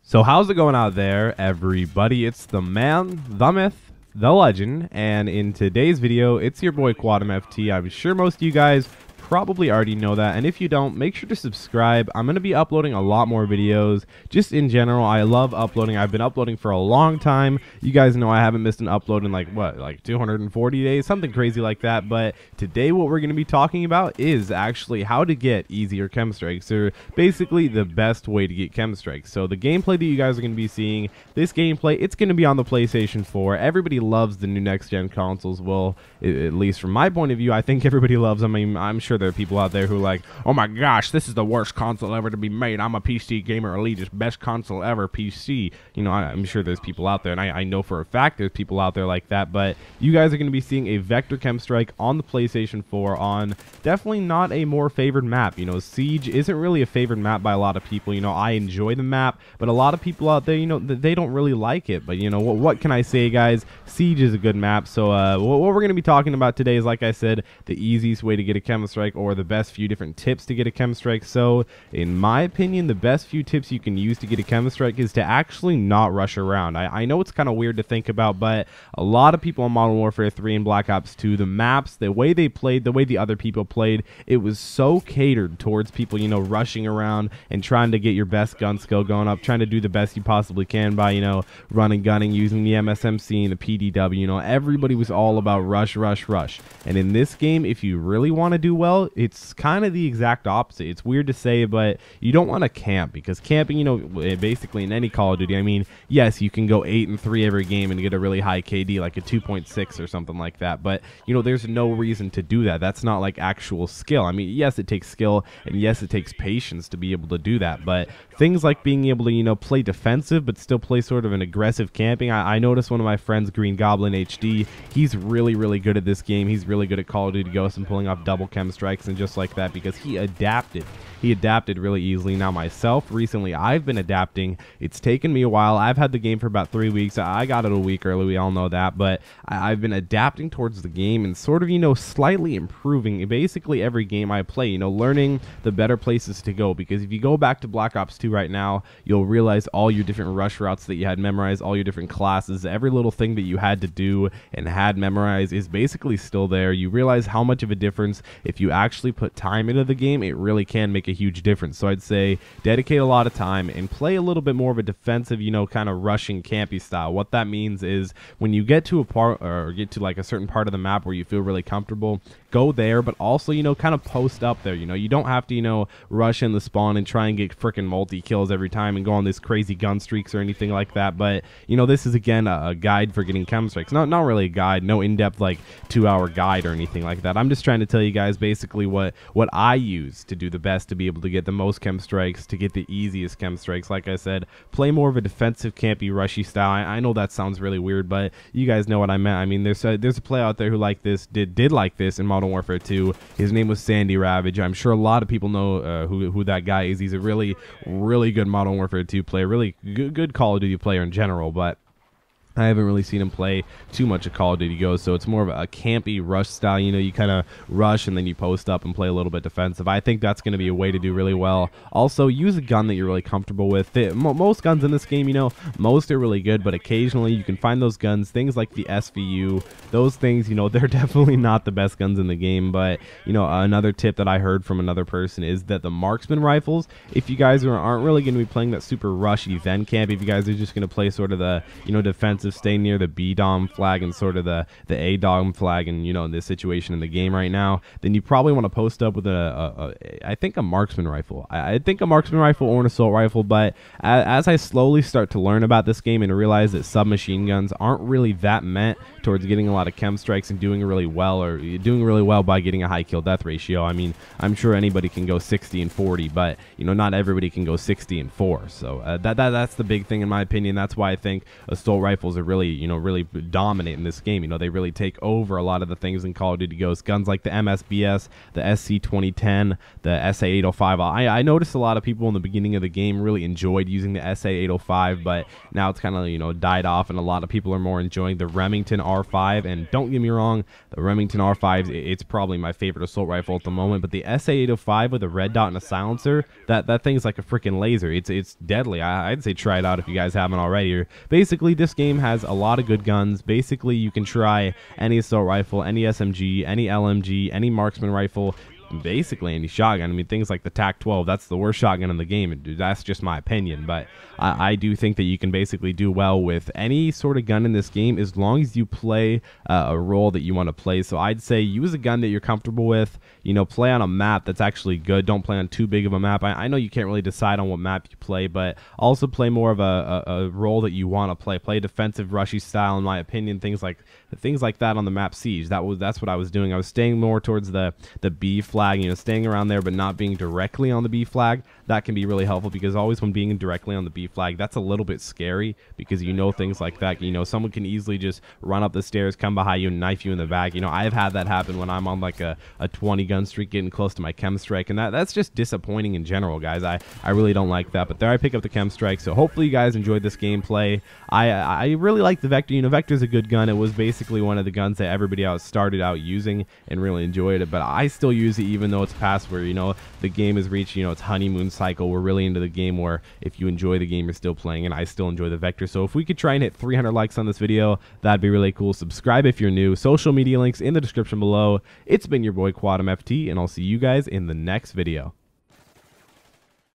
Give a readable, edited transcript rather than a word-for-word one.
So how's it going out there, everybody? It's the man, the myth, the legend, and in today's video, it's your boy Quadmft. I'm sure most of you guys probably already know that, and if you don't, make sure to subscribe. I'm going to be uploading a lot more videos. Just in general, I love uploading. I've been uploading for a long time. You guys know I haven't missed an upload in like 240 days, something crazy like that. But today what we're going to be talking about is actually how to get easier KEM Strikes, or basically the best way to get KEM Strikes. So the gameplay that you guys are going to be seeing, this gameplay, it's going to be on the PlayStation 4. Everybody loves the new next-gen consoles. Well, at least from my point of view, I think everybody loves them. I mean, I'm sure there are people out there who are like, oh my gosh, this is the worst console ever to be made. I'm a PC gamer elite, just best console ever, PC. You know, I'm sure there's people out there, and I know for a fact there's people out there like that. But you guys are going to be seeing a vector KEM Strike on the PlayStation 4 on definitely not a more favored map. You know, Siege isn't really a favored map by a lot of people. You know, I enjoy the map, but a lot of people out there, you know, they don't really like it. But you know, what can I say, guys? Siege is a good map. So what we're going to be talking about today is, like I said, the easiest way to get a KEM Strike, or the best few different tips to get a KEM Strike. So in my opinion, the best few tips you can use to get a KEM Strike is to actually not rush around. I know it's kind of weird to think about, but a lot of people on Modern Warfare 3 and Black Ops 2, the maps, the way they played, the way the other people played, it was so catered towards people, you know, rushing around and trying to get your best gun skill going up, trying to do the best you possibly can by, you know, running, gunning, using the MSMC and the PDW. You know, everybody was all about rush, rush, rush. And in this game, if you really want to do well, it's kind of the exact opposite. It's weird to say, but you don't want to camp, because camping, you know, basically in any Call of Duty, I mean, yes, you can go 8-3 every game and get a really high KD, like a 2.6 or something like that, but, you know, there's no reason to do that. That's not like actual skill. I mean, yes, it takes skill, and yes, it takes patience to be able to do that, but things like being able to, you know, play defensive, but still play sort of an aggressive camping. I noticed one of my friends, Green Goblin HD, he's really, really good at this game. He's really good at Call of Duty Ghosts and pulling off double KEM Strikes and just like that, because he adapted really easily. Now myself, recently I've been adapting. It's taken me a while. I've had the game for about 3 weeks. I got it a week early, we all know that, but I've been adapting towards the game and sort of, you know, slightly improving basically every game I play, you know, learning the better places to go. Because if you go back to Black Ops 2 right now, you'll realize all your different rush routes that you had memorized, all your different classes, every little thing that you had to do and had memorized is basically still there. You realize how much of a difference, if you actually put time into the game, it really can make a huge difference. So I'd say dedicate a lot of time and play a little bit more of a defensive, you know, kind of rushing campy style. What that means is when you get to a part, or get to like a certain part of the map where you feel really comfortable, go there, but also, you know, kind of post up there. You know, you don't have to, you know, rush in the spawn and try and get freaking multi-kills every time and go on this crazy gun streaks or anything like that. But, you know, this is, again, a guide for getting KEM Strikes. Not really a guide, no in-depth, like, 2-hour guide or anything like that. I'm just trying to tell you guys basically what I use to do the best to be able to get the most KEM Strikes, to get the easiest KEM Strikes. Like I said, play more of a defensive, campy, rushy style. I know that sounds really weird, but you guys know what I meant. I mean, there's a player out there who like this, did like this in Modern Warfare 2. His name was Sandy Ravage. I'm sure a lot of people know who that guy is. He's a really, really good Modern Warfare 2 player, really good Call of Duty player in general, but I haven't really seen him play too much of Call of Duty Ghosts, so it's more of a campy rush style. You know, you kind of rush and then you post up and play a little bit defensive. I think that's going to be a way to do really well. Also, use a gun that you're really comfortable with. Most guns in this game, you know, most are really good, but occasionally you can find those guns, things like the SVU, those things, you know, they're definitely not the best guns in the game. But, you know, another tip that I heard from another person is that the marksman rifles, if you guys aren't really going to be playing that super rushy then camp, if you guys are just going to play sort of the, you know, defensive, stay near the B-Dom flag and sort of the A-Dom flag, and, you know, in this situation in the game right now, then you probably want to post up with I think a marksman rifle. I think a marksman rifle or an assault rifle, but as I slowly start to learn about this game and realize that submachine guns aren't really that meant towards getting a lot of KEM Strikes and doing really well, or doing really well by getting a high kill death ratio. I mean, I'm sure anybody can go 60 and 40, but, you know, not everybody can go 60 and 4. So that's the big thing in my opinion. That's why I think assault rifles rifles are really, you know, really dominant in this game. You know, they really take over a lot of the things in Call of Duty Ghosts. Guns like the MSBS, the SC2010, the SA805. I noticed a lot of people in the beginning of the game really enjoyed using the SA805, but now it's kind of, you know, died off, and a lot of people are more enjoying the Remington R5. And don't get me wrong, the Remington R5, it's probably my favorite assault rifle at the moment, but the SA805 with a red dot and a silencer, that thing's like a freaking laser. It's deadly. I'd say try it out if you guys haven't already. Basically, this game has a lot of good guns. Basically, you can try any assault rifle, any SMG, any LMG, any marksman rifle, basically any shotgun. I mean, things like the TAC-12, that's the worst shotgun in the game. That's just my opinion, but I do think that you can basically do well with any sort of gun in this game as long as you play a role that you want to play. So I'd say use a gun that you're comfortable with. You know, play on a map that's actually good. Don't play on too big of a map. I know you can't really decide on what map you play, but also play more of a role that you want to play. Play defensive, rushy style, in my opinion. Things like that on the map Siege. That's what I was doing. I was staying more towards the B flag, you know, staying around there, but not being directly on the B flag. That can be really helpful, because always when being directly on the B flag, that's a little bit scary, because you know things like that. You know, someone can easily just run up the stairs, come behind you, and knife you in the back. You know, I've had that happen when I'm on like a 20 gun streak, getting close to my KEM strike, and that's just disappointing in general, guys. I really don't like that. But there I pick up the KEM strike. So hopefully you guys enjoyed this gameplay. I really like the Vector. You know, Vector's a good gun. It was basically one of the guns that everybody else started out using and really enjoyed it, but I still use it even though it's past where, you know, the game has reached, you know, its honeymoon cycle. We're really into the game where if you enjoy the game, you're still playing, and I still enjoy the Vector. So if we could try and hit 300 likes on this video, that'd be really cool. Subscribe if you're new. Social media links in the description below. It's been your boy Quadmft, and I'll see you guys in the next video.